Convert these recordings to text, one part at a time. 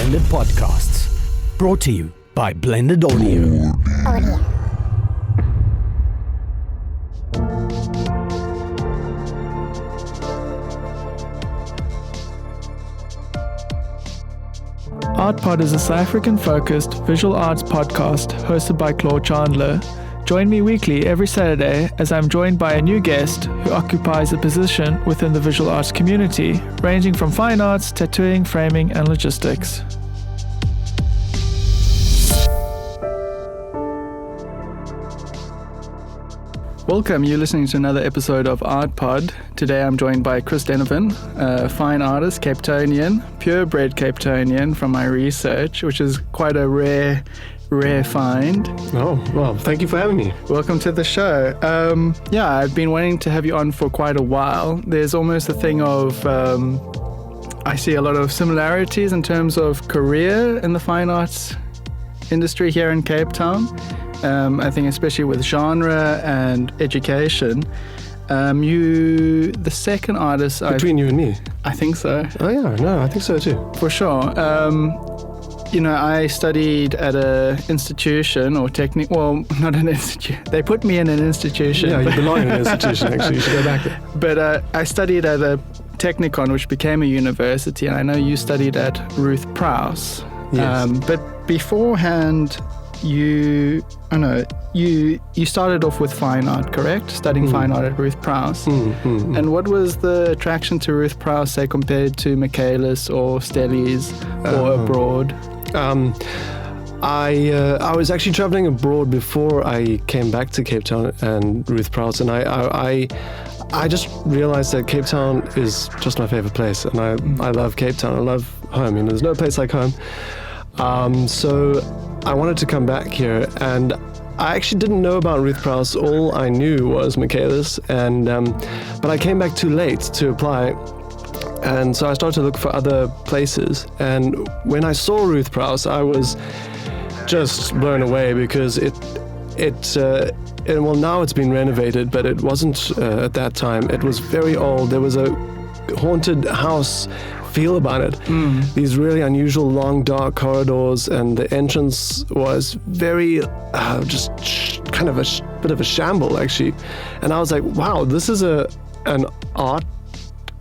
Blended Podcasts. Brought to you by Blended Audio. ArtPod is a South African-focused visual arts podcast hosted by Claude Chandler. Join me weekly every Saturday as I'm joined by a new guest who occupies a position within the visual arts community, ranging from fine arts, tattooing, framing, and logistics. Welcome, you're listening to another episode of ArtPod. Today I'm joined by Denovan, a fine artist, Capetonian, purebred Capetonian from my research, which is quite a rare find. Oh, well, thank you for having me. Welcome to the show. I've been wanting to have you on for quite a while. There's almost a thing of, I see a lot of similarities in terms of career in the fine arts industry here in Cape Town. I think especially with genre and education. You, the second artist... Between you and me? I think so. Oh yeah, no, I think so too. For sure. I studied at an institution or not an institute. They put me in an institution. Yeah, you belong in an institution actually, you should go back there. But I studied at a Technikon, which became a university, and I know you studied at Ruth Prowse. Yes. But beforehand... You started off with fine art, correct? Studying fine art at Ruth Prowse. And what was the attraction to Ruth Prowse, say, compared to Michaelis or Stelli's or abroad? I was actually traveling abroad before I came back to Cape Town and Ruth Prowse, and I just realized that Cape Town is just my favorite place, and I love Cape Town. I love home. There's no place like home. So I wanted to come back here, and I actually didn't know about Ruth Prowse. All I knew was Michaelis, but I came back too late to apply, and so I started to look for other places. And when I saw Ruth Prowse, I was just blown away because now it's been renovated, but it wasn't at that time. It was very old. There was a haunted house feel about it. These really unusual long dark corridors, and the entrance was very kind of a bit of a shamble actually. And I was like, wow, this is an art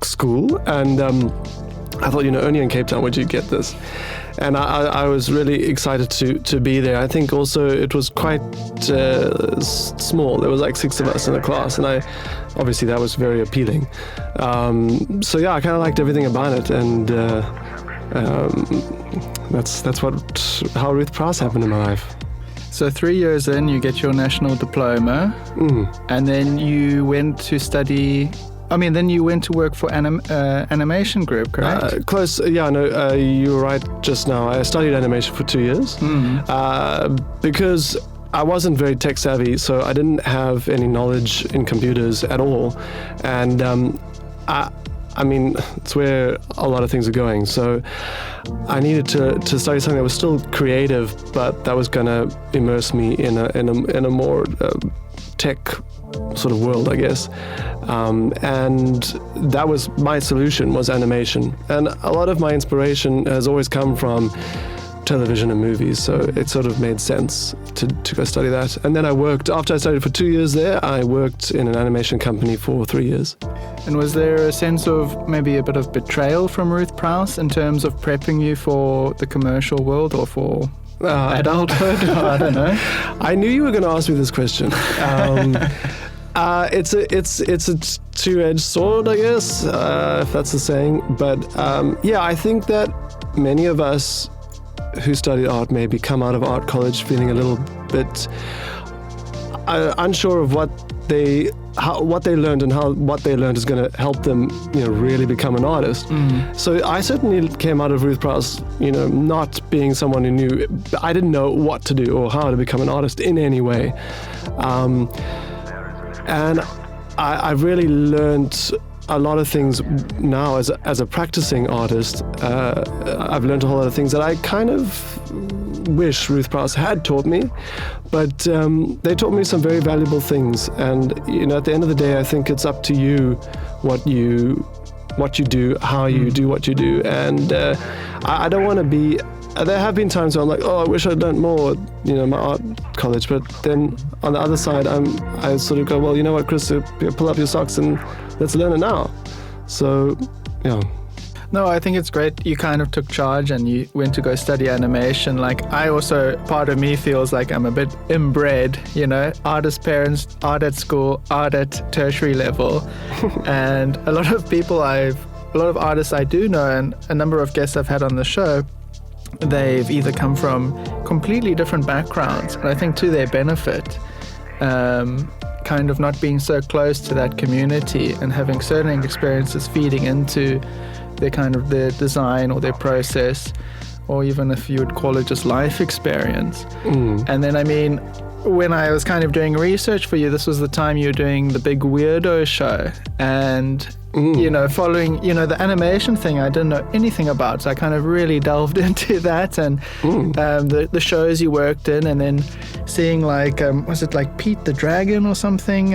school, and I thought, only in Cape Town would you get this. And I was really excited to be there. I think also it was quite small. There was like 6 of us in the class, and obviously that was very appealing. So yeah, I kind of liked everything about it, and that's how Ruth Prowse happened in my life. So 3 years in, you get your national diploma, and then you went to study... then you went to work for animation group, correct? Close, yeah, no, you were right just now. I studied animation for 2 years because I wasn't very tech savvy, so I didn't have any knowledge in computers at all. And it's where a lot of things are going. So I needed to study something that was still creative, but that was going to immerse me in a more tech sort of world, I guess. And that was my solution, was animation. And a lot of my inspiration has always come from television and movies, so it sort of made sense to go study that. And then after I studied for 2 years there, I worked in an animation company for 3 years. And was there a sense of maybe a bit of betrayal from Ruth Prowse in terms of prepping you for the commercial world or for adulthood? I don't know. I knew you were going to ask me this question. It's a two-edged sword, I guess, if that's the saying. But I think that many of us who studied art maybe come out of art college feeling a little bit unsure of what they learned and how what they learned is going to help them, really become an artist. So I certainly came out of Ruth Prowse, not being someone who knew. I didn't know what to do or how to become an artist in any way. And I've really learned a lot of things now as a practicing artist. I've learned a whole lot of things that I kind of wish Ruth Prowse had taught me, but they taught me some very valuable things. And at the end of the day, I think it's up to you what you what you do, how you do what you do, and I don't want to be. There have been times where I'm like, oh, I wish I'd learned more, my art college. But then on the other side, I sort of go, well, you know what, Chris, pull up your socks and let's learn it now. So, yeah. No, I think it's great. You kind of took charge and you went to go study animation. Like, I also, part of me feels like I'm a bit inbred, artist parents, art at school, art at tertiary level. And a lot of artists I do know, and a number of guests I've had on the show, they've either come from completely different backgrounds, and I think to their benefit, kind of not being so close to that community and having certain experiences feeding into their design or their process, or even if you would call it just life experience. And then, when I was kind of doing research for you, this was the time you were doing the big weirdo show, and following, the animation thing I didn't know anything about, so I kind of really delved into that, and the shows you worked in, and then seeing was it like Pete the Dragon or something?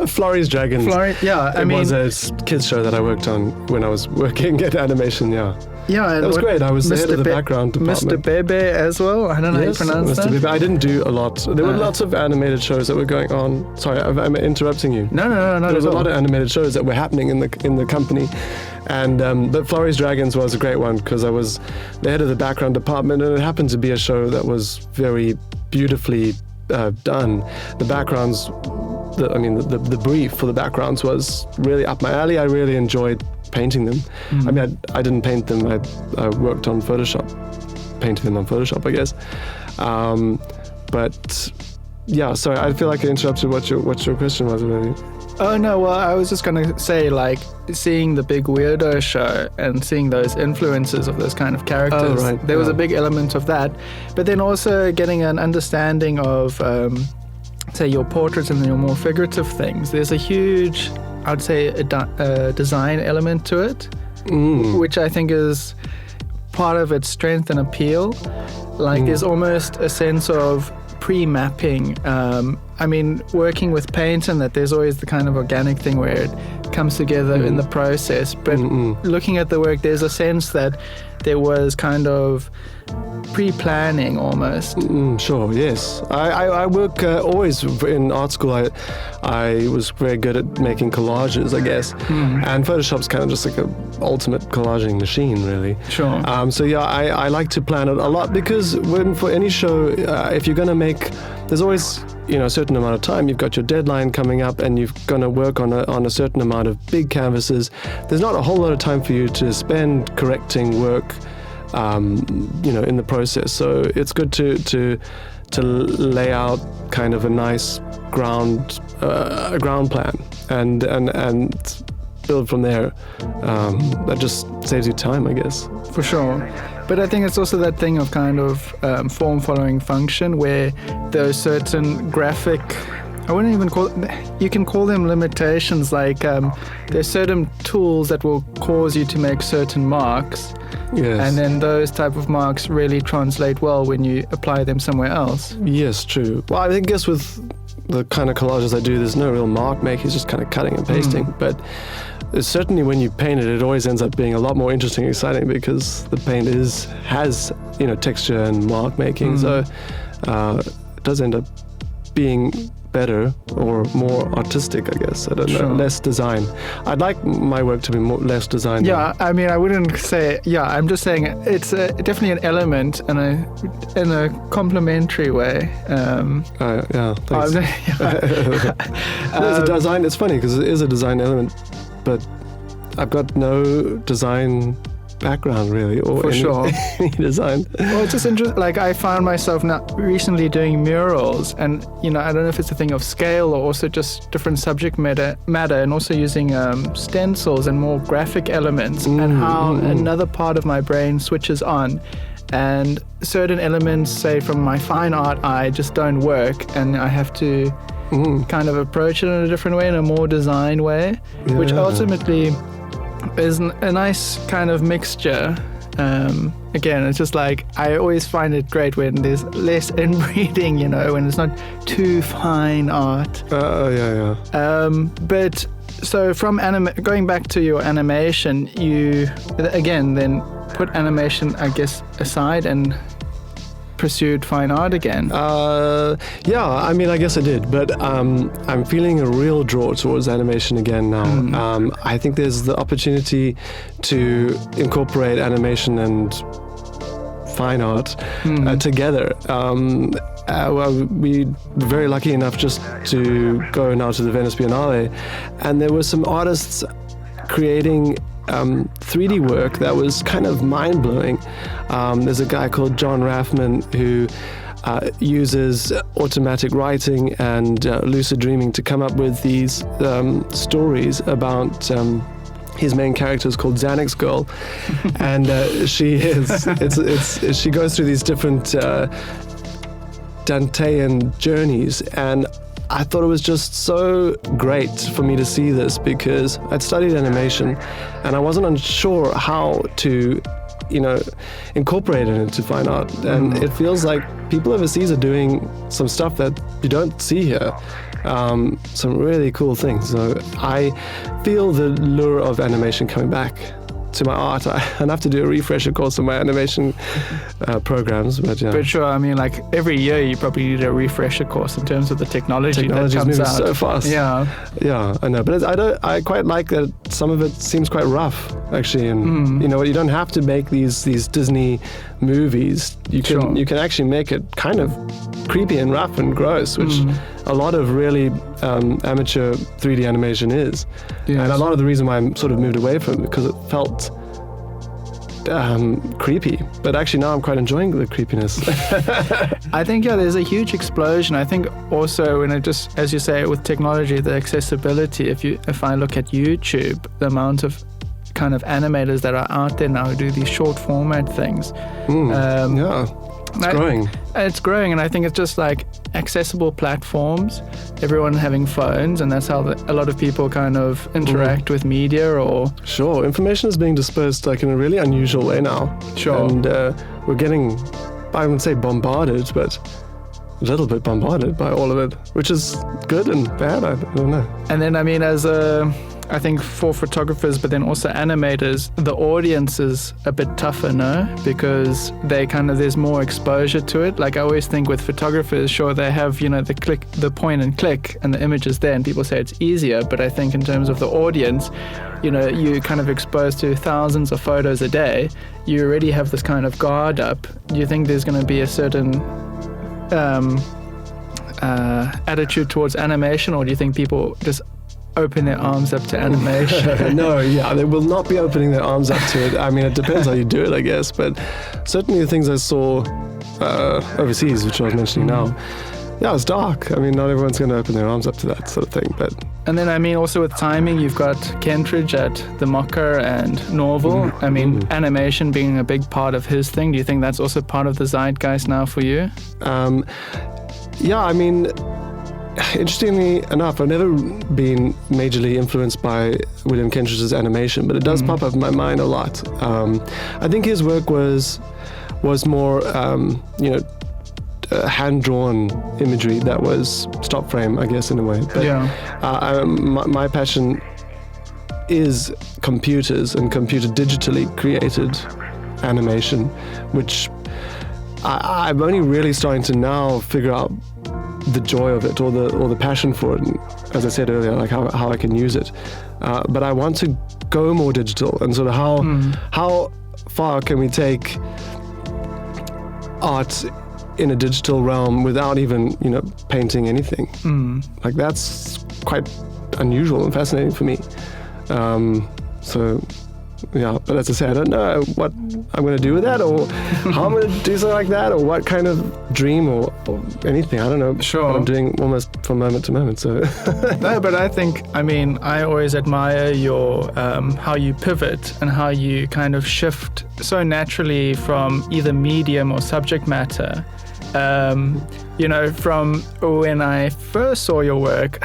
Florrie's Dragon. Yeah, it was a kids show that I worked on when I was working at animation, Yeah, and that was great. I was the head of the background department. Mr. Bebe as well. I don't know how you pronounce that. Mr. Bebe. I didn't do a lot. There were lots of animated shows that were going on. Sorry, I'm interrupting you. No. There was a lot of animated shows that were happening in the company, and but Florrie's Dragons was a great one because I was the head of the background department, and it happened to be a show that was very beautifully done. The backgrounds, the brief for the backgrounds was really up my alley. I really enjoyed painting them. I didn't paint them. I worked on Photoshop, painting them on Photoshop, I guess. But yeah, sorry, I feel like I interrupted what your question was really. Oh no, well, I was just gonna say, seeing the big weirdo show and seeing those influences of those kind of characters. Oh, right. There was a big element of that, but then also getting an understanding of, say, your portraits and your more figurative things. There's a huge, I'd say, a design element to it, which I think is part of its strength and appeal. There's almost a sense of pre-mapping. Working with paint, and that there's always the kind of organic thing where it comes together in the process. But looking at the work, there's a sense that there was kind of pre-planning almost. Sure, yes. I work always in art school. I was very good at making collages, I guess. And Photoshop's kind of just like an ultimate collaging machine, really. Sure. So yeah, I like to plan it a lot because for any show, if you're going to make, there's always a certain amount of time. You've got your deadline coming up, and you've got to work on a certain amount of big canvases. There's not a whole lot of time for you to spend correcting work, in the process. So it's good to lay out kind of a nice ground plan and build from there. That just saves you time, I guess. For sure. But I think it's also that thing of kind of form following function, where there's certain graphic, I wouldn't even call it, you can call them limitations, there's certain tools that will cause you to make certain marks. Yes. And then those type of marks really translate well when you apply them somewhere else. Yes, true. Well, I guess with the kind of collages I do, there's no real mark making, it's just kind of cutting and pasting. But certainly when you paint it, it always ends up being a lot more interesting and exciting because the paint has texture and mark making. So it does end up being better or more artistic, I guess. I don't know. Less design. I'd like my work to be less design. Yeah, I wouldn't say. Yeah, I'm just saying it's definitely an element in a complementary way. Yeah, thanks. There's a design. It's funny because it is a design element, but I've got no design background really, or any design. Well, it's just interesting. I found myself now recently doing murals, and I don't know if it's a thing of scale or also just different subject matter, and also using stencils and more graphic elements, and how another part of my brain switches on, and certain elements, say from my fine art eye, just don't work, and I have to kind of approach it in a different way, in a more design way, which ultimately is a nice kind of mixture. Again, it's just I always find it great when there's less inbreeding, when it's not too fine art. Yeah. But So from going back to your animation, you again then put animation, I guess, aside and pursued fine art again. Yeah, I mean, I guess I did, but I'm feeling a real draw towards animation again now. I think there's the opportunity to incorporate animation and fine art together. Well, we were very lucky enough just to go now to the Venice Biennale, and there were some artists creating 3D work that was kind of mind-blowing. There's a guy called John Raffman who uses automatic writing and lucid dreaming to come up with these stories about his main character is called Xanax Girl, and she goes through these different Dantean journeys, and I thought it was just so great for me to see this because I'd studied animation and I wasn't unsure how to, incorporate it into fine art. And it feels like people overseas are doing some stuff that you don't see here. Some really cool things. So I feel the lure of animation coming back to my art. I have to do a refresher course on my animation programs, but yeah. But sure, I mean, like every year you probably need a refresher course in terms of the technology that comes out. So fast. Yeah, I know, but I quite like that some of it seems quite rough, actually, and you don't have to make these Disney movies. You can actually make it kind of creepy and rough and gross, which a lot of really amateur 3D animation is. Yes. And a lot of the reason why I'm sort of moved away from it because it felt creepy, but actually now I'm quite enjoying the creepiness. I think there's a huge explosion. I think also when it just, as you say, with technology, the accessibility. If I look at YouTube, the amount of kind of animators that are out there now who do these short format things. It's growing. It's growing, and I think it's just like accessible platforms, everyone having phones, and that's how a lot of people kind of interact with media. Or sure, information is being dispersed like in a really unusual way now. Sure. And we're getting, I wouldn't say bombarded, but a little bit bombarded by all of it, which is good and bad, I don't know. And then, I mean, I think for photographers, but then also animators, the audience is a bit tougher, no? Because there's more exposure to it. Like I always think with photographers, sure, they have, the point and click and the image is there and people say it's easier. But I think in terms of the audience, you're kind of exposed to thousands of photos a day. You already have this kind of guard up. Do you think there's going to be a certain attitude towards animation, or do you think people just open their arms up to animation? No, they will not be opening their arms up to it. I mean, it depends how you do it, I guess, but certainly the things I saw overseas, which I was mentioning now, it's dark. I mean, not everyone's going to open their arms up to that sort of thing, but... And then, I mean, also with timing, you've got Kentridge at the Mocker and Norval. I mean, animation being a big part of his thing. Do you think that's also part of the zeitgeist now for you? I mean... Interestingly enough, I've never been majorly influenced by William Kentridge's animation, but it does pop up in my mind a lot. I think his work was more, hand-drawn imagery that was stop frame, I guess, in a way. But my passion is computers and computer digitally created animation, which I'm only really starting to now figure out the joy of it or the passion for it, and as I said earlier, like how I can use it, but I want to go more digital and sort of how far can we take art in a digital realm without even painting anything. Like that's quite unusual and fascinating for me. But as I say, I don't know what I'm going to do with that, or how I'm going to do something like that, or what kind of dream or anything. I don't know. Sure. What I'm doing almost from moment to moment. So no, but I always admire your how you pivot and how you kind of shift so naturally from either medium or subject matter. From when I first saw your work,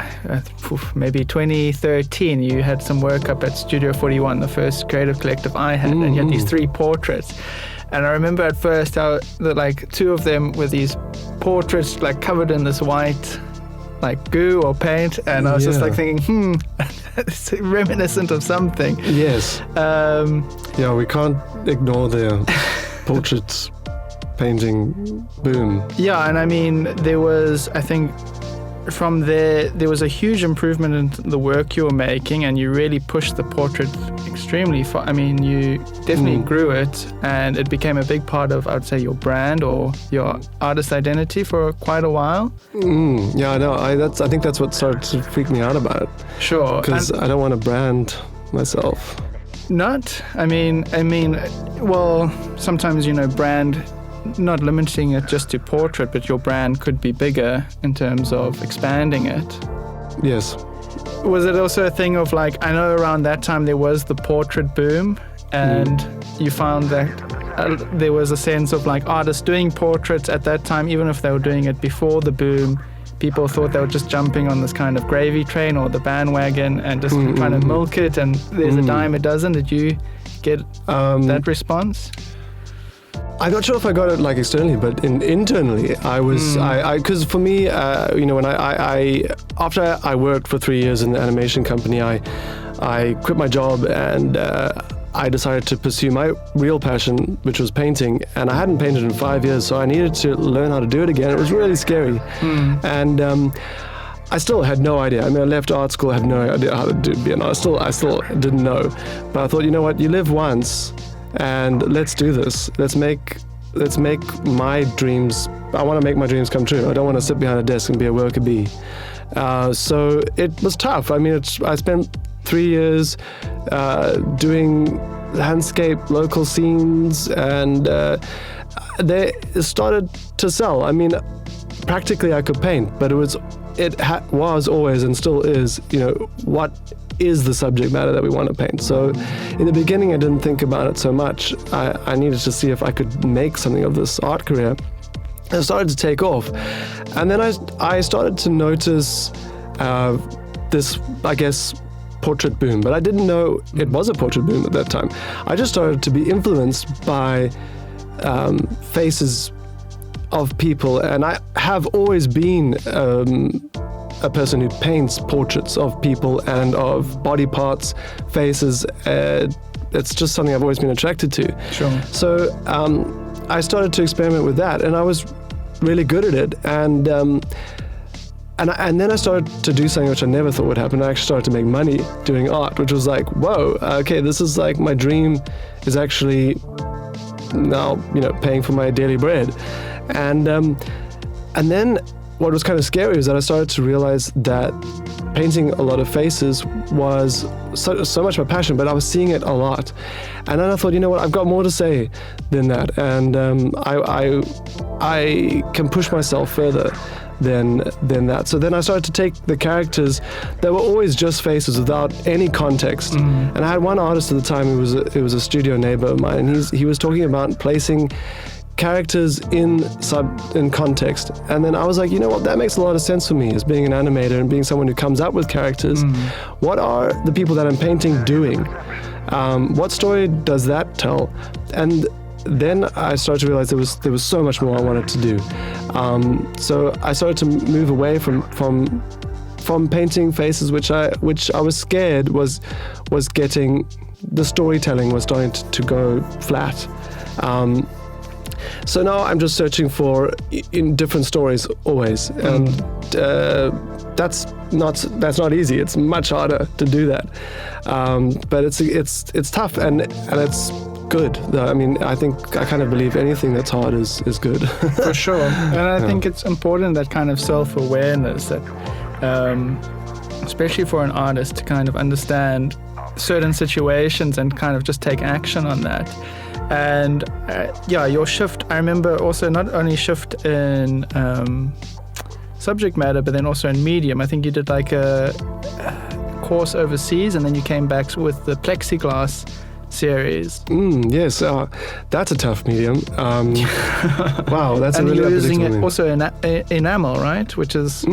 maybe 2013, you had some work up at Studio 41, the first creative collective I had, and you had these 3 portraits. And I remember at first how 2 of them were these portraits like covered in this white like goo or paint, and I was just Yeah. like thinking, it's reminiscent of something. Yes. Yeah, we can't ignore the portrait painting boom. Yeah, and I mean, there was, I think, from there was a huge improvement in the work you were making, and you really pushed the portrait extremely far. I mean, you definitely grew it, and it became a big part of, I would say, your brand or your artist identity for quite a while. Yeah, I know. I think that's what started to freak me out about it, Sure. because I don't want to brand myself. I mean, well, sometimes, brand, not limiting it just to portrait, but your brand could be bigger in terms of expanding it. Yes. Was it also a thing of like, I know around that time there was the portrait boom, and you found that there was a sense of like artists doing portraits at that time, even if they were doing it before the boom, people thought they were just jumping on this kind of gravy train or the bandwagon and just kind of milk it, and there's a dime a dozen. Did you get that response? I'm not sure if I got it like externally, but internally, I was, because for me, when after I worked for 3 years in the animation company, I quit my job and I decided to pursue my real passion, which was painting, and I hadn't painted in 5 years, so I needed to learn how to do it again. It was really scary, and I still had no idea. I mean, I left art school, I had no idea how to be an artist. I still didn't know, but I thought, you know what, you live once. And let's do this. Let's make my dreams. I want to make my dreams come true. I don't want to sit behind a desk and be a worker bee. So it was tough. I mean, I spent 3 years doing landscape, local scenes, and they started to sell. I mean, practically I could paint, but it was always and still is, what is the subject matter that we want to paint. So in the beginning, I didn't think about it so much. I needed to see if I could make something of this art career. It started to take off. And then I started to notice this, I guess, portrait boom. But I didn't know it was a portrait boom at that time. I just started to be influenced by faces of people. And I have always been a person who paints portraits of people and of body parts, faces. It's just something I've always been attracted to. Sure. So I started to experiment with that, and I was really good at it. And then I started to do something which I never thought would happen. I actually started to make money doing art, which was like, whoa, okay, this is like my dream is actually now, paying for my daily bread. And then what was kind of scary is that I started to realize that painting a lot of faces was so much my passion, but I was seeing it a lot. And then I thought, you know what, I've got more to say than that. And I can push myself further than that. So then I started to take the characters that were always just faces without any context. And I had one artist at the time who was a studio neighbor of mine, and he was talking about placing characters in context. And then I was like, you know what, that makes a lot of sense for me as being an animator and being someone who comes up with characters. What are the people that I'm painting doing? What story does that tell? And then I started to realize there was so much more I wanted to do. So I started to move away from painting faces, which I was scared was getting, the storytelling was starting to go flat. So now I'm just searching for in different stories always, and that's not easy. It's much harder to do that, but it's tough and it's good. I mean, I think I kind of believe anything that's hard is good. For sure, and I think it's important, that kind of self-awareness, that especially for an artist, to kind of understand certain situations and kind of just take action on that. And your shift, I remember also not only shift in subject matter, but then also in medium. I think you did like a course overseas, and then you came back with the plexiglass series. Yes, that's a tough medium. Wow, that's And a really you're using it unpredictable also enamel, right? Which is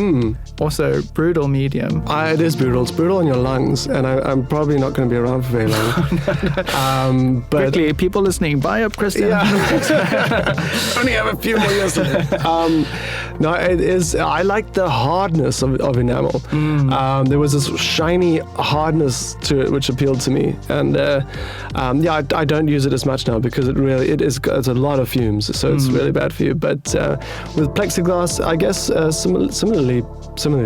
also brutal medium. It is brutal. It's brutal on your lungs, and I'm probably not going to be around for very long. But Quickly, people listening, buy up Christian. only have a few more years to live. No, it is. I like the hardness of enamel. There was this shiny hardness to it which appealed to me, and I don't use it as much now because it's a lot of fumes, so it's really bad for you. But with plexiglass, I guess similarly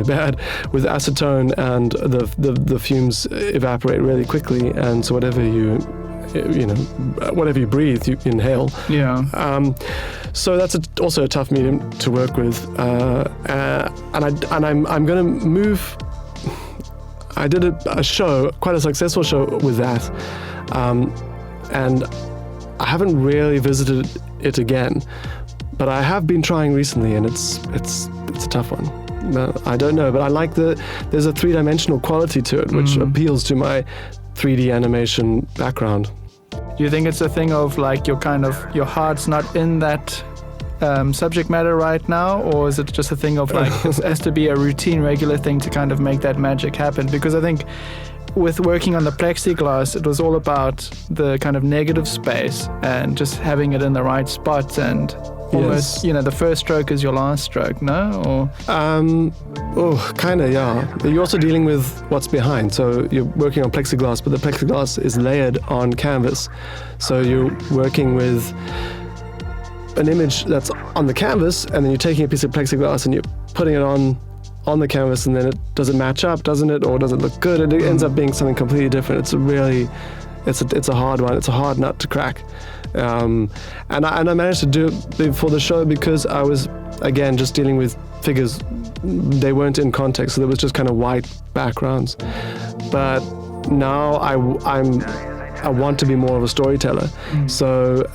bad with acetone, and the fumes evaporate really quickly, and so whatever you breathe, you inhale. Yeah. So that's also a tough medium to work with, and I'm going to move. I did a show, quite a successful show with that, and I haven't really visited it again, but I have been trying recently, and it's a tough one. I don't know, but I like there's a three-dimensional quality to it, which appeals to my 3D animation background. Do you think it's a thing of like your heart's not in that subject matter right now, or is it just a thing of like it has to be a routine, regular thing to kind of make that magic happen? Because I think with working on the plexiglass, it was all about the kind of negative space and just having it in the right spot, and almost, the first stroke is your last stroke, no? Or kind of, yeah. You're also dealing with what's behind. So you're working on plexiglass, but the plexiglass is layered on canvas. So you're working with an image that's on the canvas, and then you're taking a piece of plexiglass and you're putting it on the canvas, and then does it match up, doesn't it? Or does it look good? It ends up being something completely different. It's a hard one. It's a hard nut to crack. And I managed to do it before the show because I was, again, just dealing with figures. They weren't in context, so there was just kind of white backgrounds. But now I want to be more of a storyteller. So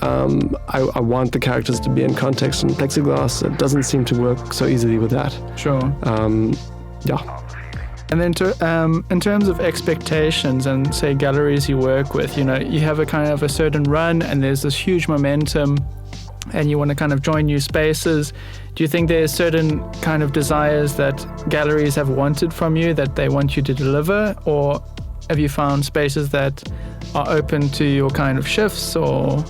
I want the characters to be in context, and plexiglass, it doesn't seem to work so easily with that. Sure. Yeah. And then in terms of expectations and, say, galleries you work with, you have a kind of a certain run and there's this huge momentum and you want to kind of join new spaces. Do you think there's certain kind of desires that galleries have wanted from you that they want you to deliver? Or have you found spaces that are open to your kind of shifts, or?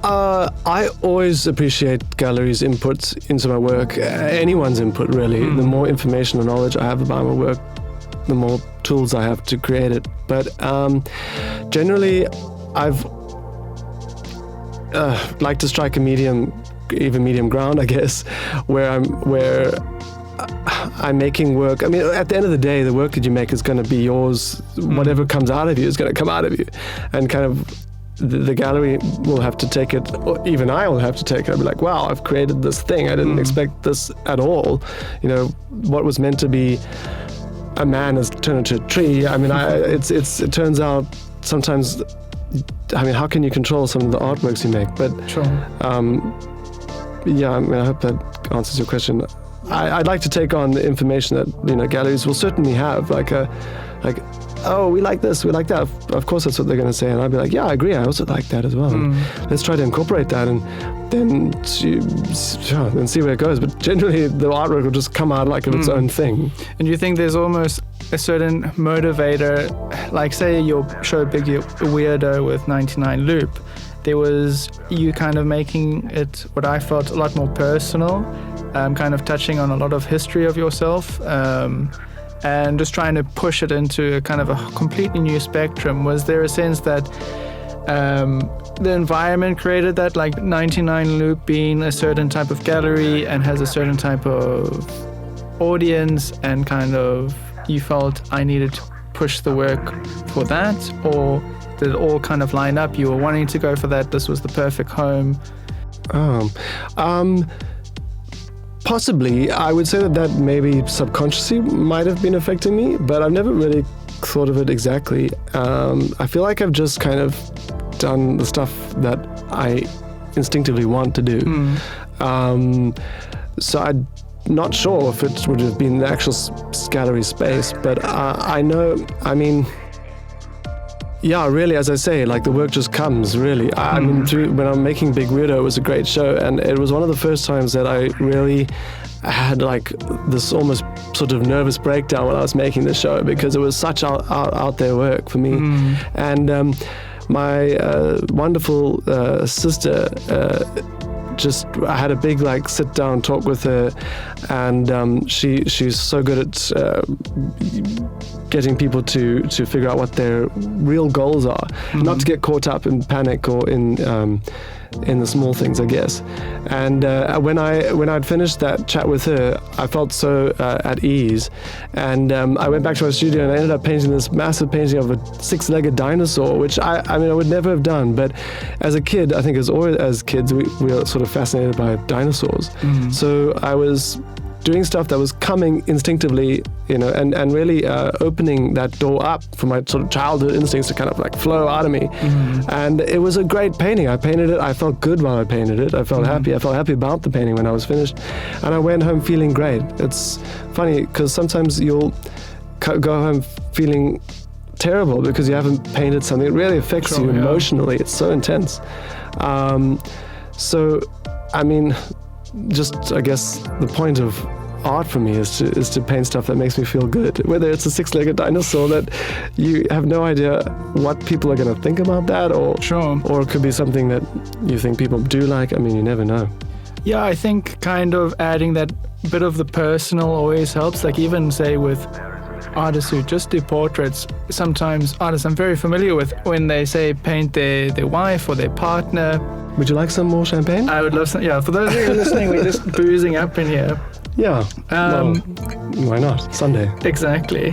I always appreciate galleries' input into my work, anyone's input really. The more information and knowledge I have about my work, the more tools I have to create it. But generally, I've like to strike a medium ground, I guess, where I'm making work. I mean, at the end of the day, the work that you make is going to be yours. Whatever comes out of you is going to come out of you. And kind of the gallery will have to take it, or even I will have to take it. I'll be like, wow, I've created this thing. I didn't expect this at all. What was meant to be a man has turned into a tree. I mean, it turns out sometimes, I mean, how can you control some of the artworks you make? But sure. Yeah, I mean, I hope that answers your question. I'd like to take on the information that galleries will certainly have, oh, we like this, we like that. Of course, that's what they're going to say, and I'd be like, yeah, I agree. I also like that as well. Let's try to incorporate that, and then see where it goes. But generally, the artwork will just come out like of its own thing. And you think there's almost a certain motivator, like say your show Big Weirdo with 99 Loop. There was you kind of making it what I felt a lot more personal. Kind of touching on a lot of history of yourself, and just trying to push it into a kind of a completely new spectrum. Was there a sense that the environment created that, like 99 Loop being a certain type of gallery and has a certain type of audience, and kind of you felt I needed to push the work for that? Or did it all kind of line up? You were wanting to go for that, this was the perfect home? Possibly. I would say that maybe subconsciously might have been affecting me, but I've never really thought of it exactly. I feel like I've just kind of done the stuff that I instinctively want to do. So I'm not sure if it would have been the actual gallery space, but I know, I mean, yeah, really, as I say, like the work just comes, really. I mean, when I'm making Big Weirdo, it was a great show, and it was one of the first times that I really had like this almost sort of nervous breakdown when I was making the show, because it was such out there work for me. And my wonderful sister, I had a big like sit down talk with her, and she's so good at getting people to figure out what their real goals are, not to get caught up in panic or in the small things, I guess. And when I'd finished that chat with her, I felt so at ease, and I went back to my studio and I ended up painting this massive painting of a 6-legged dinosaur, which I mean I would never have done, but as a kid, I think as kids we were sort of fascinated by dinosaurs. So I was doing stuff that was coming instinctively, you know, and really opening that door up for my sort of childhood instincts to kind of like flow out of me. And it was a great painting. I painted it. I felt good while I painted it. I felt happy. I felt happy about the painting when I was finished. And I went home feeling great. It's funny because sometimes you'll go home feeling terrible because you haven't painted something. It really affects you emotionally. It's so intense. So, I mean, just I guess the point of art for me is to paint stuff that makes me feel good, whether it's a 6-legged dinosaur that you have no idea what people are going to think about that, or it could be something that you think people do like. I mean, you never know. Yeah, I think kind of adding that bit of the personal always helps. Like even say with artists who just do portraits, sometimes artists I'm very familiar with, when they say paint their wife or their partner. Would you like some more champagne? I would love some. Yeah, for those of you listening, we're just boozing up in here. Yeah. Well, why not? Sunday. Exactly.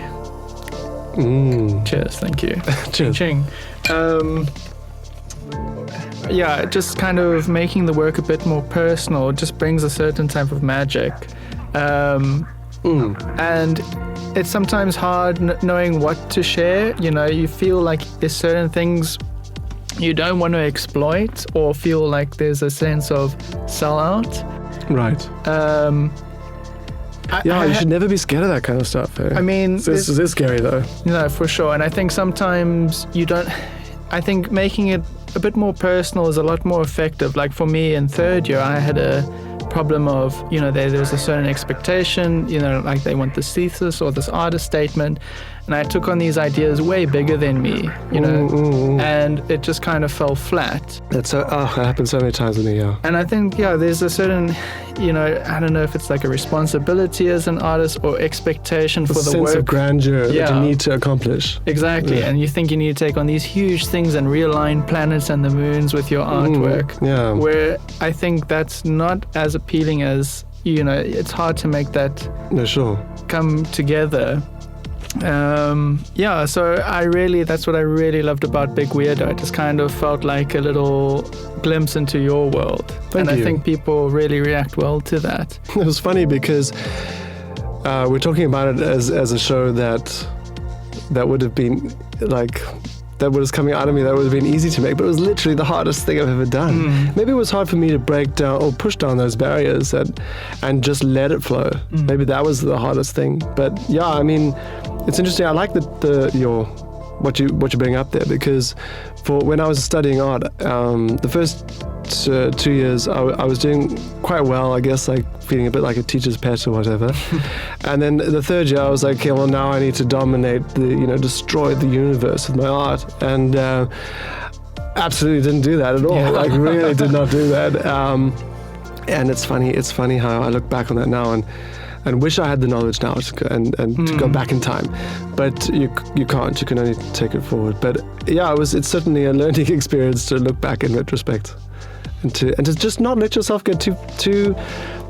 Cheers. Thank you. Cheers. Ching. Yeah, just kind of making the work a bit more personal just brings a certain type of magic. And it's sometimes hard knowing what to share. You know, you feel like there's certain things you don't want to exploit or feel like there's a sense of sellout. Right. You should never be scared of that kind of stuff. Eh? I mean, this is scary though. No, for sure. And I think sometimes I think making it a bit more personal is a lot more effective. Like for me in third year, I had a problem of, you know, there's a certain expectation, you know, like they want this thesis or this artist statement, and I took on these ideas way bigger than me, you know, and it just kind of fell flat. That happens so many times with me, yeah. And I think, there's a certain, you know, I don't know if it's like a responsibility as an artist or expectation for the sense work. Of grandeur that you need to accomplish. Exactly, and you think you need to take on these huge things and realign planets and the moons with your artwork. Yeah. Where I think that's not as appealing as, you know, it's hard to make that come together. So that's what I really loved about Big Weirdo. It just kind of felt like a little glimpse into your world. Thank you. I think people really react well to that. It was funny because we're talking about it as a show that would have been like, that was coming out of me, that would have been easy to make, but it was literally the hardest thing I've ever done. Maybe it was hard for me to break down or push down those barriers and just let it flow. Maybe that was the hardest thing. But yeah, I mean, it's interesting. I like what you bring up there, because for when I was studying art, the first 2 years I was doing quite well, I guess, like feeling a bit like a teacher's pet or whatever. And then the third year I was like, okay, well now I need to dominate destroy the universe with my art, and absolutely didn't do that at all. Like really did not do that. And it's funny how I look back on that now and wish I had the knowledge now to go back in time, but you can't. You can only take it forward. But yeah, it's certainly a learning experience to look back in retrospect, and to just not let yourself get too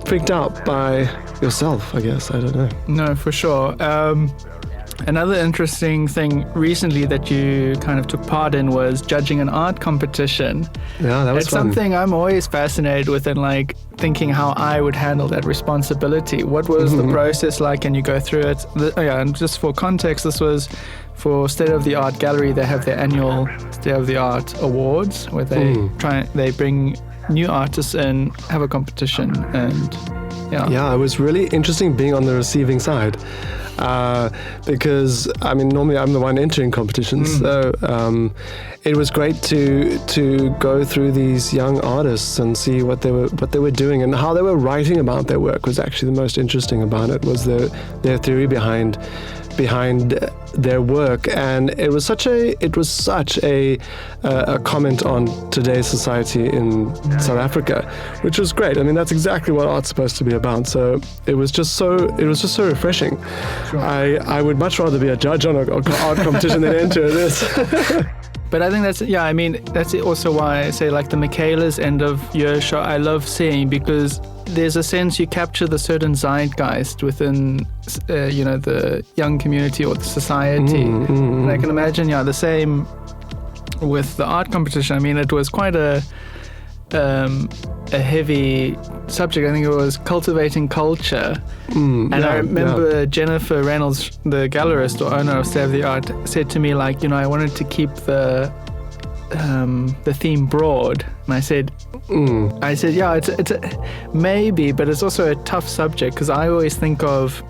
freaked out by yourself, I guess. I don't know. No, for sure. Another interesting thing recently that you kind of took part in was judging an art competition. Yeah, that was fun. It's something I'm always fascinated with, and like thinking how I would handle that responsibility. What was the process like? Can you go through it? And just for context, this was for State of the Art Gallery. They have their annual State of the Art Awards where they bring new artists in, have a competition, and yeah, it was really interesting being on the receiving side. because I mean normally I'm the one entering competitions, so it was great to go through these young artists and see what they were doing and how they were writing about their work. Was actually the most interesting about it, was their theory behind their work, and it was such a comment on today's society in South Africa, which was great. I mean, that's exactly what art's supposed to be about. So it was just so refreshing. Sure. I would much rather be a judge on an art competition than enter this. But I think that's also why I say like the Michaela's end of year show I love seeing, because there's a sense you capture the certain zeitgeist within, the young community or the society. And I can imagine, the same with the art competition. I mean, it was quite a heavy subject. I think it was cultivating culture. I remember Jennifer Reynolds, the gallerist or owner of State of the Art, said to me like, I wanted to keep the theme broad. And I said, yeah, it's a, maybe, but it's also a tough subject, because I always think of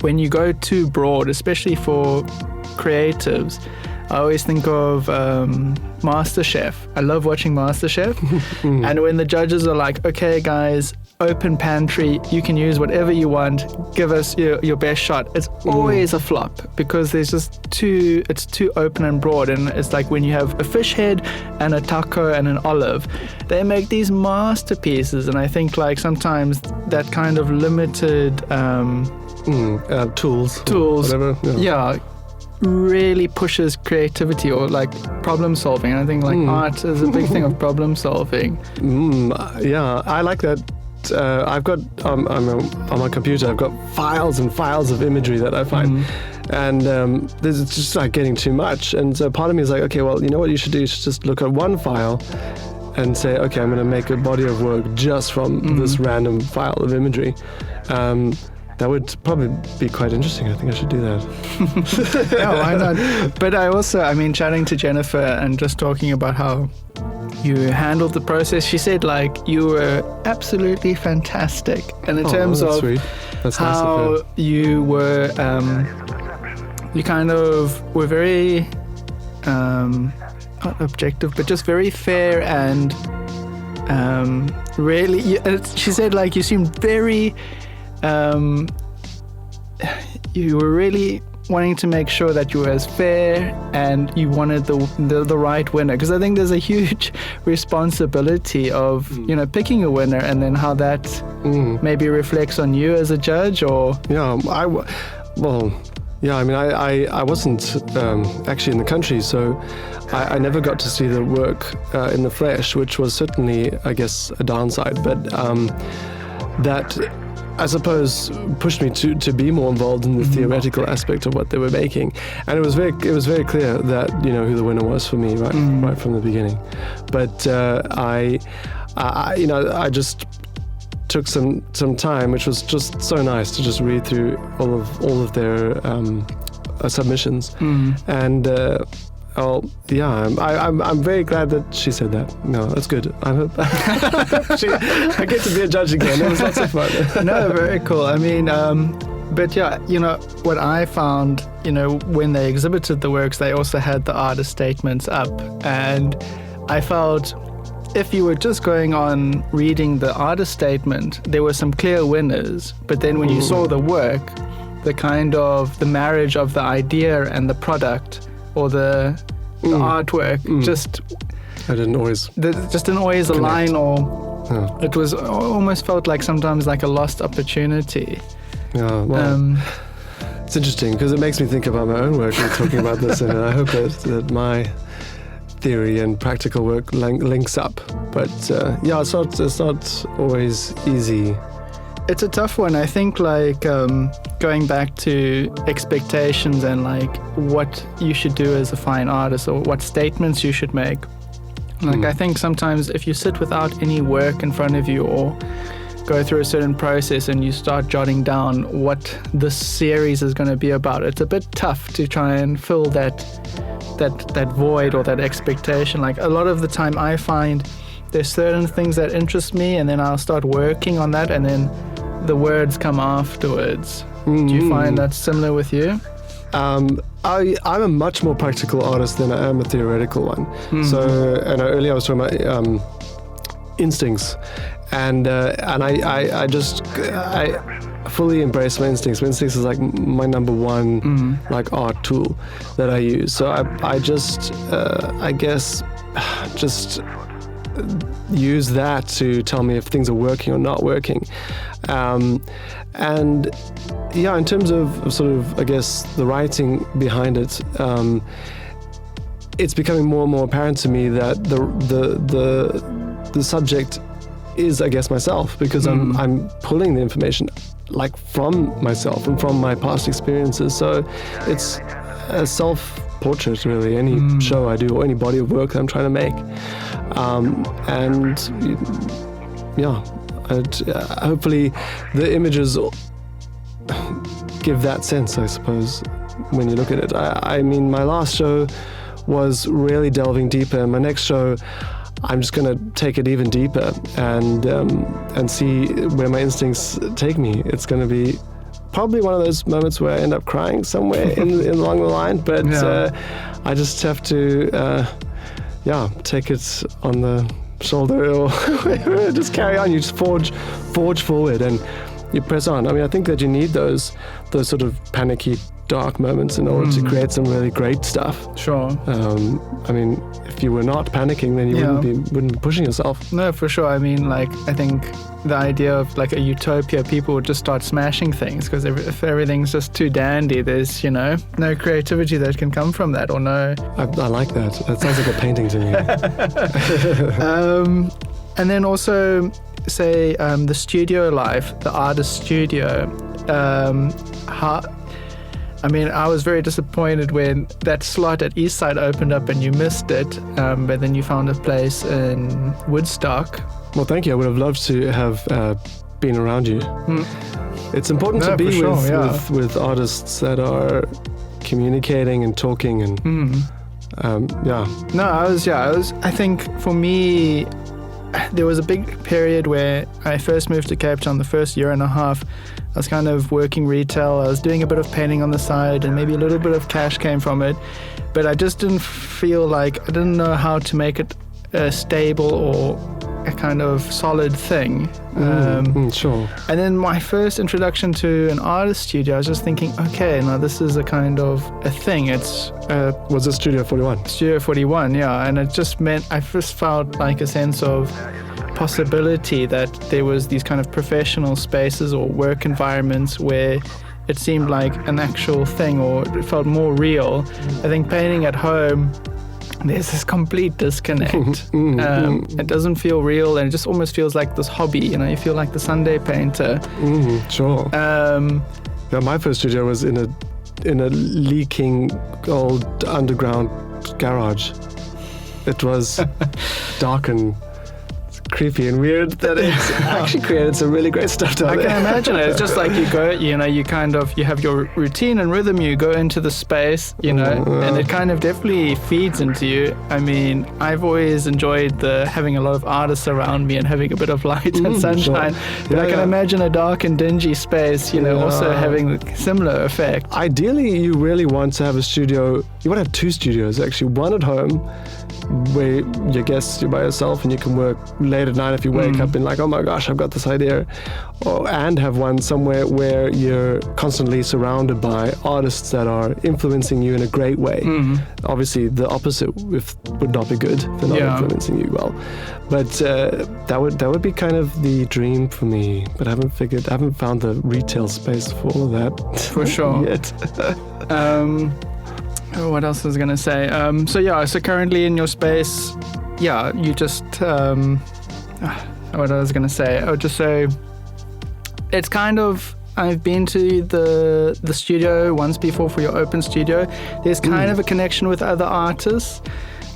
when you go too broad, especially for creatives, I always think of MasterChef. I love watching MasterChef. And when the judges are like, okay, guys, open pantry, you can use whatever you want, give us your best shot. It's always a flop, because there's just it's too open and broad. And it's like when you have a fish head and a taco and an olive, they make these masterpieces. And I think like sometimes that kind of limited tools, whatever. Yeah, really pushes creativity or like problem solving. And I think like art is a big thing of problem solving. Yeah, I like that. I've got on my computer, I've got files and files of imagery that I find, and it's just like getting too much. And so part of me is like, okay, well, you know what you should do? You should just look at one file and say, okay, I'm going to make a body of work just from this random file of imagery. That would probably be quite interesting. I think I should do that. Yeah, why not? But chatting to Jennifer and just talking about how you handled the process, she said like you were absolutely fantastic. And in terms of sweet. That's how nice you were, you kind of were very, not objective, but just very fair and really, she said like you seemed very, you were really wanting to make sure that you were as fair and you wanted the right winner, because I think there's a huge responsibility of picking a winner, and then how that maybe reflects on you as a judge. Or I wasn't actually in the country, so I never got to see the work in the flesh, which was certainly, I guess, a downside, but that, I suppose, pushed me to be more involved in the theoretical aspect of what they were making, and it was very clear that who the winner was for me right from the beginning. But I just took some time, which was just so nice to just read through all of their submissions, and. I'm very glad that she said that. No, that's good. I hope I get to be a judge again. It was lots of fun. No, very cool. I mean, but yeah, what I found, when they exhibited the works, they also had the artist statements up, and I felt if you were just going on reading the artist statement, there were some clear winners, but then when you saw the work, the marriage of the idea and the product, or the artwork, I didn't always align, or it was almost felt like sometimes like a lost opportunity. Yeah, well, it's interesting because it makes me think about my own work. We're talking about this, and I hope that my theory and practical work links up. But it's not always easy. It's a tough one. I think like going back to expectations and like what you should do as a fine artist, or what statements you should make. Like I think sometimes if you sit without any work in front of you, or go through a certain process and you start jotting down what this series is going to be about, it's a bit tough to try and fill that void or that expectation. Like a lot of the time I find there's certain things that interest me, and then I'll start working on that, and then the words come afterwards. Do you find that similar with you? I'm a much more practical artist than I am a theoretical one. So, and earlier I was talking about instincts, and I fully embrace my instincts. My instincts is like my number one like art tool that I use. So I just I guess just use that to tell me if things are working or not working. And yeah, in terms of sort of, I guess, the writing behind it, it's becoming more and more apparent to me that the subject is, I guess, myself, because I'm pulling the information like from myself and from my past experiences. So it's a self-portrait, really, any show I do or any body of work that I'm trying to make. And yeah, hopefully the images give that sense, I suppose, when you look at it. I mean, my last show was really delving deeper. My next show, I'm just going to take it even deeper and see where my instincts take me. It's going to be probably one of those moments where I end up crying somewhere along the line, but I just have to, take it on the shoulder or just carry on. You just forge forward and you press on. I mean, I think that you need those sort of panicky, dark moments in order to create some really great stuff. Sure. I mean, if you were not panicking, then you wouldn't be pushing yourself. No, for sure. I mean, like, I think the idea of like a utopia, people would just start smashing things, because if everything's just too dandy, there's, no creativity that can come from that, or no. I like that. That sounds like a painting to me. And then also, say, the studio life, the artist studio, I was very disappointed when that slot at Eastside opened up and you missed it, but then you found a place in Woodstock. Well, thank you. I would have loved to have been around you. It's important to be with artists that are communicating and talking and I think for me, there was a big period where I first moved to Cape Town. The first year and a half, I was kind of working retail. I was doing a bit of painting on the side, and maybe a little bit of cash came from it. But I just didn't feel like, I didn't know how to make it stable or a kind of solid thing. Sure. And then my first introduction to an artist studio, I was just thinking, okay, now this is a kind of a thing. It's was it Studio 41? Studio 41, yeah. And it just meant I first felt like a sense of possibility that there was these kind of professional spaces or work environments where it seemed like an actual thing, or it felt more real. I think painting at home, there's this complete disconnect. It doesn't feel real, and it just almost feels like this hobby. You feel like the Sunday painter. Sure. My first studio was in a leaking old underground garage. It was dark and creepy and weird, that it's actually created some really great stuff down there. I can imagine it. It's just like you go, you have your routine and rhythm, you go into the space, and it kind of definitely feeds into you. I mean, I've always enjoyed having a lot of artists around me and having a bit of light and sunshine. Sure. But I can imagine a dark and dingy space, also having a similar effect. Ideally, you really want to have a studio. You want to have two studios, actually. One at home, where you're by yourself and you can work late at night if you wake up and like, oh my gosh, I've got this idea. And have one somewhere where you're constantly surrounded by artists that are influencing you in a great way. Obviously, the opposite would not be good if they're not influencing you well. But that would be kind of the dream for me. But I haven't found the retail space for all of that. For sure. Yet. What else was I going to say? So currently in your space, you just, what I was going to say, I would just say, it's kind of, I've been to the studio once before for your open studio. There's kind of a connection with other artists.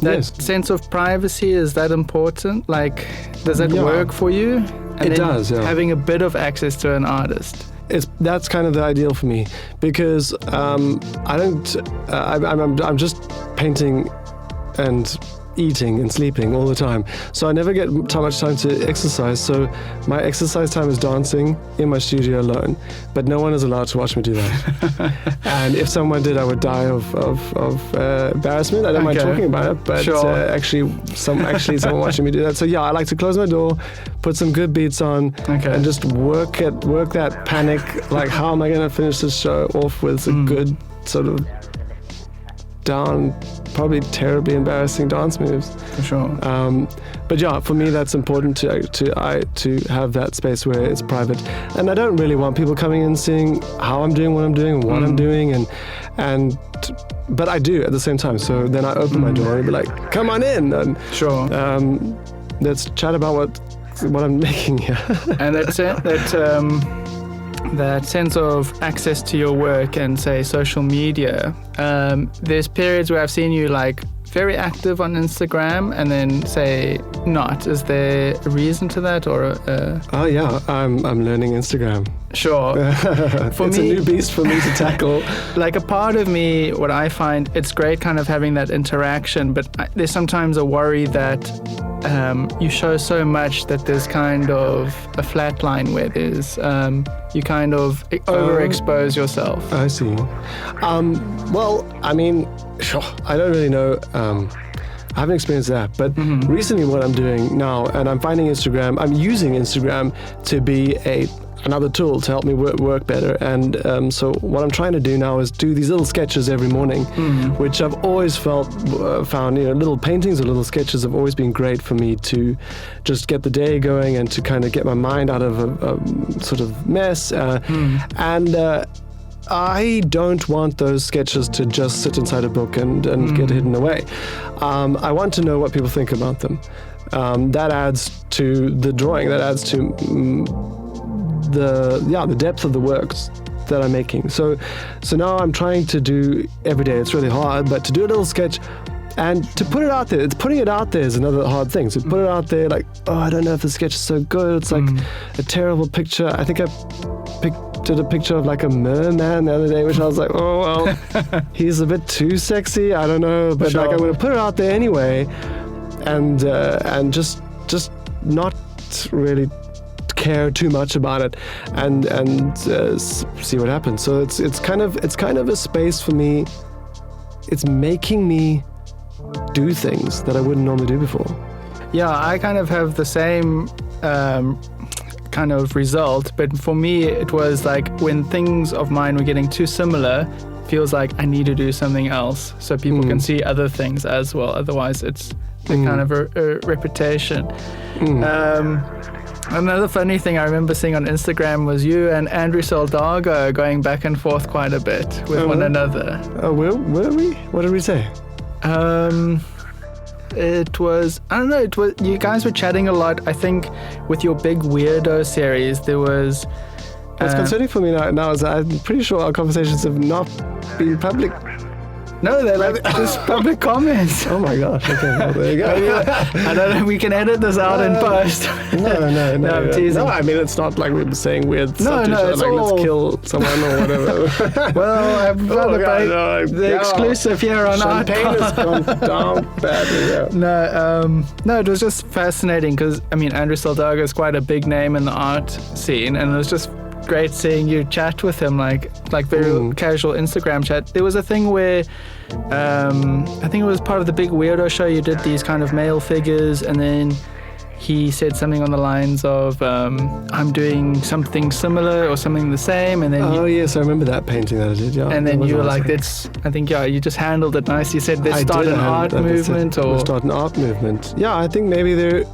That sense of privacy, is that important? Like, does that work for you? And it does, yeah. Having a bit of access to an artist. That's kind of the ideal for me, because I'm just painting and eating and sleeping all the time. So I never get too much time to exercise. So my exercise time is dancing in my studio alone. But no one is allowed to watch me do that. And if someone did, I would die of embarrassment. I don't mind talking about it, but actually someone watching me do that. So yeah, I like to close my door, put some good beats on, and just work that panic. Like, how am I going to finish this show off with a good sort of down, probably terribly embarrassing dance moves. For sure. But yeah, for me that's important to have that space where it's private, and I don't really want people coming in seeing how I'm doing, what I'm doing, what I'm doing, but I do at the same time. So then I open my door and be like, "Come on in," and let's chat about what I'm making here. And that sense of access to your work and, say, social media, there's periods where I've seen you like very active on Instagram and then, say, not. Is there a reason to that, or Oh yeah, I'm learning Instagram. Sure. It's a new beast for me to tackle. Like, a part of me, what I find, it's great kind of having that interaction, but there's sometimes a worry that you show so much that there's kind of a flat line where there's you kind of overexpose yourself. I see. Well, I mean, I don't really know. I haven't experienced that, but recently what I'm doing now, and I'm using Instagram to be another tool to help me work better. And so what I'm trying to do now is do these little sketches every morning, which I've always found, little paintings or little sketches have always been great for me to just get the day going and to kind of get my mind out of a sort of mess. I don't want those sketches to just sit inside a book and get hidden away. I want to know what people think about them. That adds to the drawing. That adds to the depth of the works that I'm making. So now I'm trying to do every day. It's really hard, but to do a little sketch and to put it out there. Putting it out there is another hard thing. So put it out there like, I don't know if the sketch is so good. It's like a terrible picture. I think I did a picture of like a merman the other day, which I was like, oh well, he's a bit too sexy. I don't know, but like I'm going to put it out there anyway, and just not really care too much about it, and see what happens. So it's kind of a space for me. It's making me do things that I wouldn't normally do before. Yeah, I kind of have the same kind of result, but for me it was like when things of mine were getting too similar, feels like I need to do something else so people can see other things as well. Otherwise it's a kind of a reputation. Another funny thing I remember seeing on Instagram was you and Andrew Soldago going back and forth quite a bit with one another. Were we? What did we say? It was, I don't know, you guys were chatting a lot. I think with your big weirdo series, there was... What's concerning for me now is that I'm pretty sure our conversations have not been public. No, they're like just public comments. Oh my gosh, okay, well, there you go. I don't know, we can edit this out in post. No, I'm teasing. No, I mean, it's not like we're saying weird stuff to each other, it's like all... let's kill someone or whatever. Well, I've got the exclusive here on Art Champagne has gone down badly, yeah. No, it was just fascinating because, I mean, Andrew Soldago is quite a big name in the art scene, and it was just great seeing you chat with him, like very casual Instagram chat. There was a thing where I think it was part of the big weirdo show, you did these kind of male figures, and then he said something on the lines of I'm doing something similar or something the same, and then yes, I remember that painting that I did. Yeah, and then you were like, "That's." I think you just handled it nicely. You said, "Let's start an art movement," or start an art movement. Yeah, I think maybe there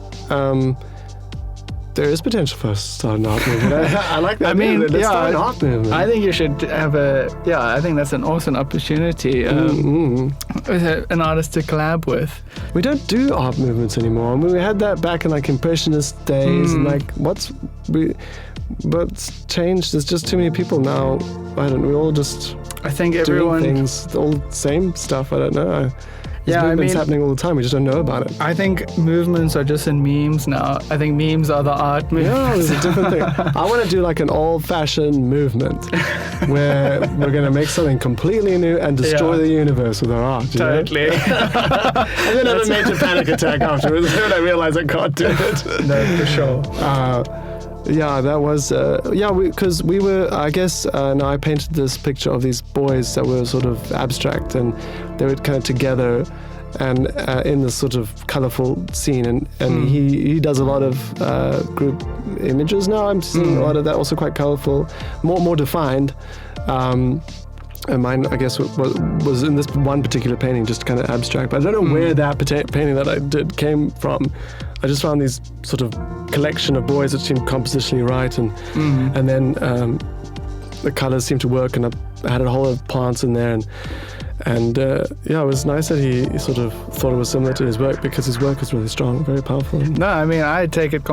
is potential for us to start an art movement. I like that. Let's start an art movement. I think you should have I think that's an awesome opportunity. An artist to collab with. We don't do art movements anymore. I mean, we had that back in like Impressionist days, and like what's changed? There's just too many people now. We all just I think everyone doing things, all the same stuff. I don't know. There's movements happening all the time. We just don't know about it. I think movements are just in memes now. I think memes are the art movements. Yeah, it's a different thing. I want to do like an old-fashioned movement where we're going to make something completely new and destroy the universe with our art. Totally. And then have a major panic attack afterwards when I realize I can't do it. No, for sure. Yeah, that was, because we were, I guess, I painted this picture of these boys that were sort of abstract, and they were kind of together and in this sort of colorful scene, and he does a lot of group images now. I'm seeing a lot of that, also quite colorful, more defined. And mine, I guess, was in this one particular painting, just kind of abstract. But I don't know where that painting that I did came from. I just found these sort of collection of boys that seemed compositionally right, and then the colors seemed to work, and I had a whole lot of plants in there, and it was nice that he sort of thought it was similar to his work, because his work is really strong, very powerful. No, I mean, I would take it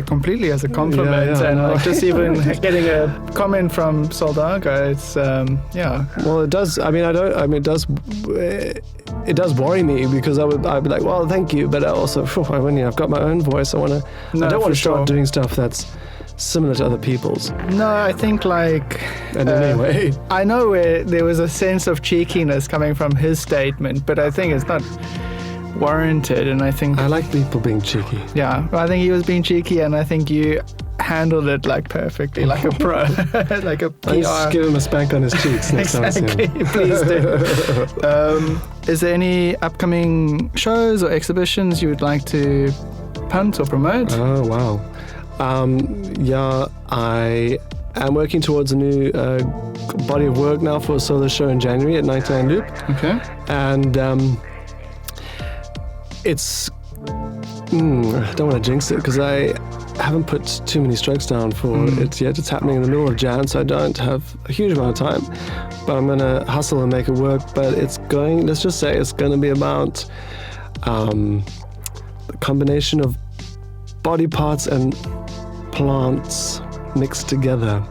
completely as a compliment, like just even getting a comment from Soldaga, it's Well, it does. I mean, it does worry me, because I'd be like, well, thank you, but also, I've got my own voice. I don't want to start doing stuff that's similar to other people's. No, I think And anyway, I know where there was a sense of cheekiness coming from his statement, but I think it's not warranted, and I think I like people being cheeky. Yeah, I think he was being cheeky, and I think you handled it perfectly, like a pro, like a PR. I'll just give him a spank on his cheeks next time I see him. Please do. Is there any upcoming shows or exhibitions you would like to punt or promote? Oh, wow. I am working towards a new body of work now for a solo show in January at 99 Loop. Okay. And it's... I don't want to jinx it, because I haven't put too many strokes down for it yet. It's happening in the middle of Jan, so I don't have a huge amount of time. But I'm going to hustle and make it work. But let's just say it's going to be about the combination of body parts and plants mixed together,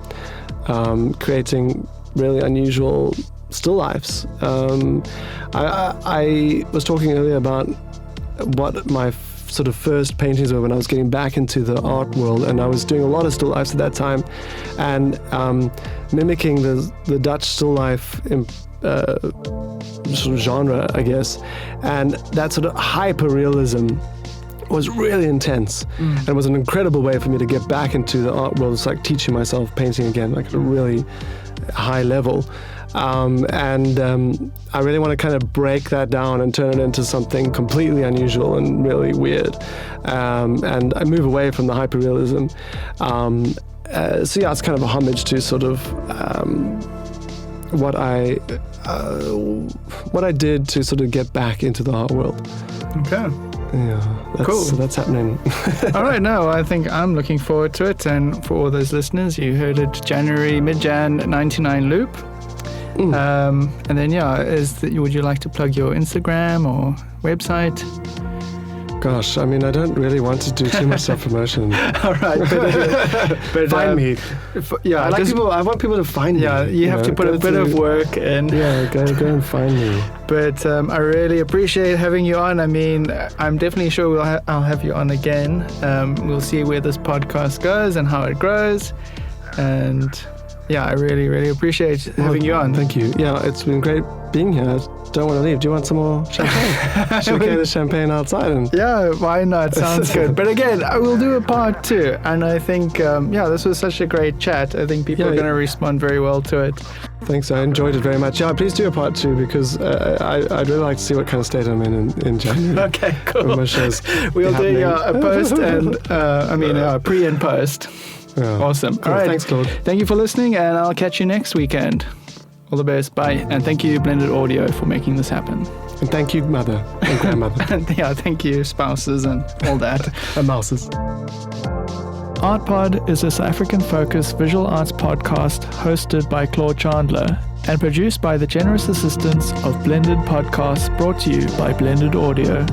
creating really unusual still lifes. I was talking earlier about what my sort of first paintings were when I was getting back into the art world, and I was doing a lot of still lifes at that time, and mimicking the Dutch still life sort of genre, I guess, and that sort of hyper-realism was really intense, and it was an incredible way for me to get back into the art world. It's like teaching myself painting again, like at a really high level. I really want to kind of break that down and turn it into something completely unusual and really weird. And I move away from the hyperrealism. So yeah, it's kind of a homage to sort of what I did to sort of get back into the art world. Okay. Yeah, cool. So that's happening. All right, no, I think I'm looking forward to it. And for all those listeners, you heard it mid-Jan, 99 Loop. And then, would you like to plug your Instagram or website? Gosh, I mean, I don't really want to do too much self-promotion. All right, but find me. I want people to find me. Yeah, you have to put a bit of work in. Yeah, go and find me. But I really appreciate having you on. I mean, I'm definitely sure I'll have you on again. We'll see where this podcast goes and how it grows. And yeah, I really, really appreciate having you on. Thank you. Yeah, it's been great being here. I don't want to leave. Do you want some more champagne? Should we get the champagne outside? Yeah, why not? Sounds good. But again, I will do a part 2. And I think, this was such a great chat. I think people are going to respond very well to it. Thanks. I enjoyed it very much. Yeah, please do a part 2, because I'd really like to see what kind of state I'm in January. Okay, cool. My show's we'll do a post and, pre and post. Yeah. Awesome. Cool. All right. Thanks, Claude. Thank you for listening, and I'll catch you next weekend. All the best. Bye. And thank you, Blended Audio, for making this happen. And thank you, mother and grandmother. Yeah, thank you, spouses and all that. And mouses. ArtPod is a South African-focused visual arts podcast hosted by Claude Chandler and produced by the generous assistance of Blended Podcasts, brought to you by Blended Audio.